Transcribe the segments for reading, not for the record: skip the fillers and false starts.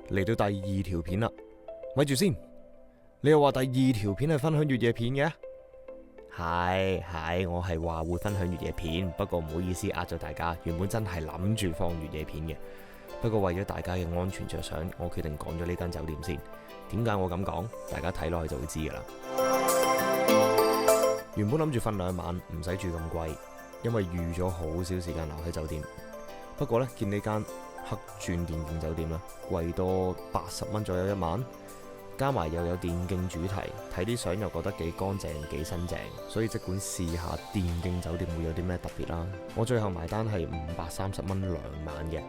嚟到第二條片啦，咪住先，你又話第二條片係分享越野片嘅？係，我係話會分享越野片，不過唔好意思呃咗大家，原本真係諗住放越野片嘅，不過為咗大家嘅安全着想，我決定講咗呢間酒店先。點解我咁講？大家睇落去就會知噶啦。原本諗住瞓2晚，唔使住咁貴，因為預咗好少時間留喺酒店。不過呢，見呢間黑鑽電競酒店啦，貴多80蚊左右1晚，加埋又有電競主題，睇啲相又覺得幾乾淨幾新淨，所以即管試下電競酒店會有啲咩特別啦。我最後埋單係530蚊2晚嘅。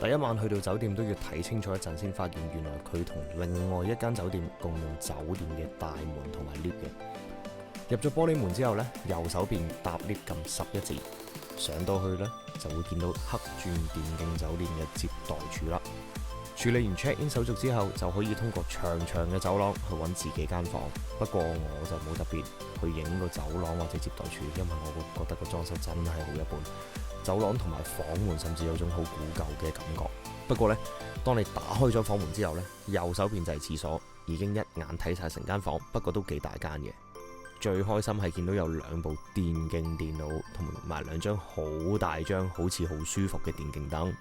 第一晚去到酒店都要睇清楚一陣，先發現原來佢同另外一間酒店共用酒店嘅大門同埋 lift 嘅。入咗玻璃門之後呢，右手邊搭 lift 撳11字，上到去呢，就會見到黑鑽電競酒店嘅接待處啦。處理完 check in 手續之後，就可以通過長嘅走廊去揾自己間房。不過我就冇特別去影個走廊或者接待處，因為我覺得個裝修真係好一般。走廊同埋房門甚至有種好古舊嘅感覺。不過呢，當你打開咗房門之後呢，右手邊就係廁所，已經一眼睇晒成間房，不過都幾大間嘅。最開心係見到有2部電競電腦同埋2張好大張好似好舒服嘅電競燈。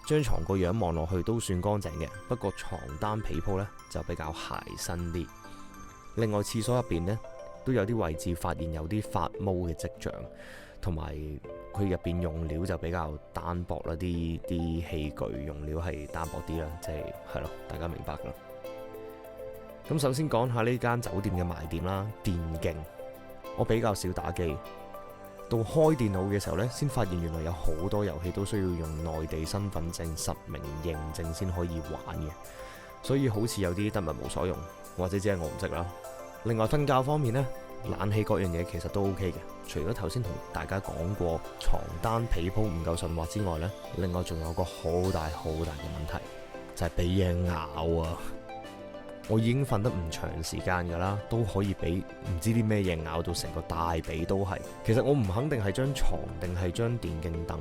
張床個樣望落去都算乾淨嘅，不過床單被鋪呢就比較鞋身啲。另外廁所入邊呢，都有啲位置發現有啲發毛嘅跡象，同埋佢入邊用料就比較單薄啦，啲器具用料係單薄啲啦，係咯，大家明白噶啦。咁首先講下呢間酒店嘅賣點啦，電競。我比較少打機，到開電腦嘅時候呢，先發現原來有好多遊戲都需要用內地身份證實名認證先可以玩嘅，所以好似有啲得物無所用，或者只係我唔識啦。另外瞓覺方面呢，冷氣各樣嘢其實都 OK 嘅，除咗頭先同大家講過床單被鋪唔夠順滑之外呢，另外仲有個好大嘅問題，就係俾嘢咬啊！我已經瞓得唔長時間噶啦，都可以俾唔知啲咩嘢咬到成個大髀都係。其實我唔肯定係張床定係張電競凳，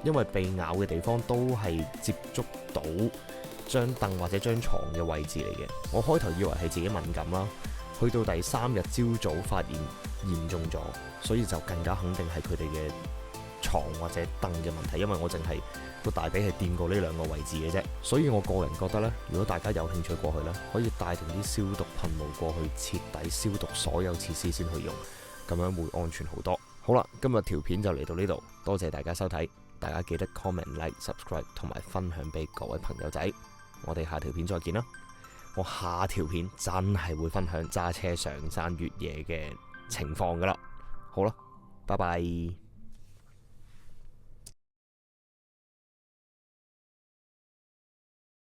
因為被咬嘅地方都係接觸到張凳或者張床嘅位置嚟嘅。我開頭以為係自己敏感啦，去到第3日朝早發現嚴重咗，所以就更加肯定係佢哋嘅床或者凳嘅問題，因為我淨係個大髀係掂過呢2個位置嘅啫。所以我個人覺得呢，如果大家有興趣過去呢，可以帶定啲消毒噴霧過去，徹底消毒所有設施先去用，咁樣會安全好多。好啦，今日條片就嚟到呢度，多謝大家收睇，大家記得 comment、like、subscribe 同埋分享俾各位朋友仔。我哋下條片再見啦！我下條片真係會分享揸車上山越野嘅情況噶啦。好啦，拜拜。